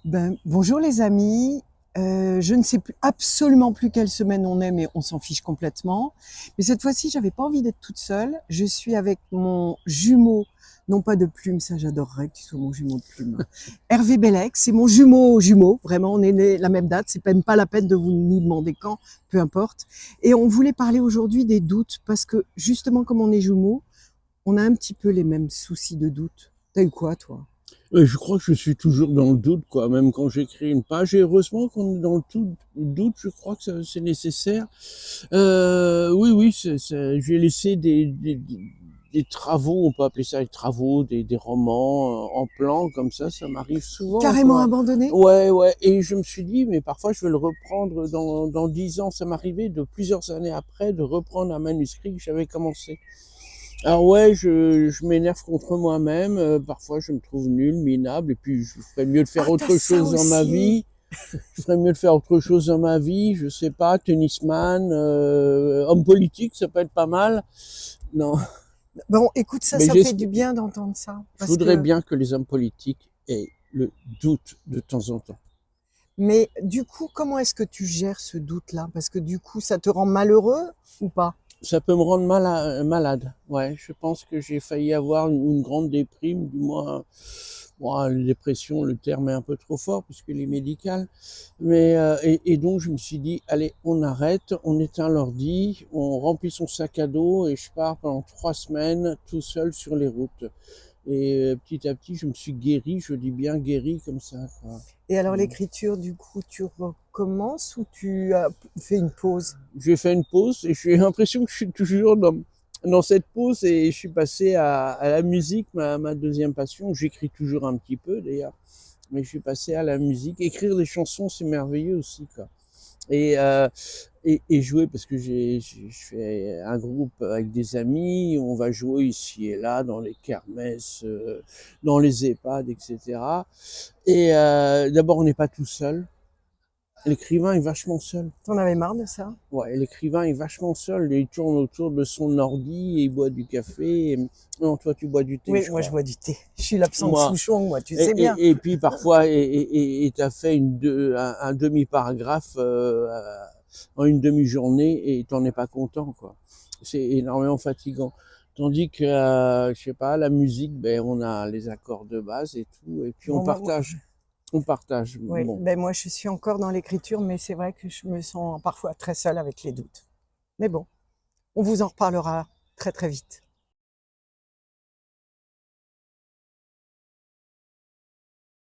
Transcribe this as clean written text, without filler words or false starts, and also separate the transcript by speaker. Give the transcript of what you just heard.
Speaker 1: Bonjour les amis. Je ne sais plus, absolument plus quelle semaine on est, mais on s'en fiche complètement. Mais cette fois-ci, j'avais pas envie d'être toute seule. Je suis avec mon jumeau, non pas de plume, ça j'adorerais que tu sois mon jumeau de plume. Hervé Bellec, c'est mon jumeau. Vraiment, on est nés la même date. C'est même pas la peine de vous nous demander quand, peu importe. Et on voulait parler aujourd'hui des doutes parce que justement, comme on est jumeaux, on a un petit peu les mêmes soucis de doute. T'as eu quoi, toi?
Speaker 2: Je crois que je suis toujours dans le doute, quoi, même quand j'écris une page. Et heureusement qu'on est dans le doute, je crois que c'est nécessaire. Oui, oui, j'ai laissé des travaux, on peut appeler ça des travaux, des romans en plan, comme ça m'arrive souvent,
Speaker 1: Carrément
Speaker 2: quoi.
Speaker 1: abandonné?
Speaker 2: Ouais, ouais. Et je me suis dit, mais parfois je vais le reprendre dans 10 ans. Ça m'arrivait de plusieurs années après de reprendre un manuscrit que j'avais commencé. Alors ouais, je m'énerve contre moi-même, parfois je me trouve nul, minable, et puis je ferais mieux de faire
Speaker 1: Ah, t'as
Speaker 2: autre
Speaker 1: ça
Speaker 2: chose dans ma
Speaker 1: aussi.
Speaker 2: vie. Je ferais mieux de faire autre chose dans ma vie, je sais pas, tennisman, homme politique, ça peut être pas mal. Non,
Speaker 1: Bon, écoute, ça,
Speaker 2: mais
Speaker 1: ça fait du bien d'entendre ça.
Speaker 2: je
Speaker 1: Parce
Speaker 2: voudrais
Speaker 1: que,
Speaker 2: bien que les hommes politiques aient le doute de temps en temps.
Speaker 1: mais du coup, comment est-ce que tu gères ce doute-là? Parce que du coup, ça te rend malheureux ou pas?
Speaker 2: Ça peut me rendre malade. Ouais, je pense que j'ai failli avoir une grande déprime, du moins, bon, la dépression, le terme est un peu trop fort puisqu'il est médical. Mais et donc je me suis dit, allez, on arrête, on éteint l'ordi, on remplit son sac à dos et je pars pendant 3 semaines tout seul sur les routes. Et petit à petit, je me suis guéri, je dis bien guéri comme ça, quoi.
Speaker 1: Et alors, l'écriture, du coup, tu recommences ou tu as fait une pause?
Speaker 2: J'ai fait une pause et j'ai l'impression que je suis toujours dans cette pause et je suis passé à la musique, ma deuxième passion. J'écris toujours un petit peu d'ailleurs, mais je suis passé à la musique. Écrire des chansons, c'est merveilleux aussi, quoi. Et, et jouer, parce que je fais un groupe avec des amis, on va jouer ici et là dans les kermesses, dans les EHPAD, etc. Et d'abord, on n'est pas tout seul. L'écrivain est vachement seul.
Speaker 1: T'en avais marre de ça?
Speaker 2: Ouais, l'écrivain est vachement seul. Il tourne autour de son ordi et il boit du café. Non, toi, tu bois du thé,
Speaker 1: Oui,
Speaker 2: je
Speaker 1: moi, je
Speaker 2: crois.
Speaker 1: bois du thé. Je suis l'absente
Speaker 2: Moi,
Speaker 1: Souchon, moi, tu sais bien.
Speaker 2: et puis parfois, et t'as fait un demi-paragraphe en une demi-journée et t'en es pas content, quoi. C'est énormément fatigant. Tandis que, je sais pas, la musique, ben, on a les accords de base et tout, et puis on
Speaker 1: Bon,
Speaker 2: partage. On partage.
Speaker 1: oui,
Speaker 2: Bon.
Speaker 1: ben moi, je suis encore dans l'écriture, mais c'est vrai que je me sens parfois très seule avec les doutes. Mais bon, on vous en reparlera très, très vite.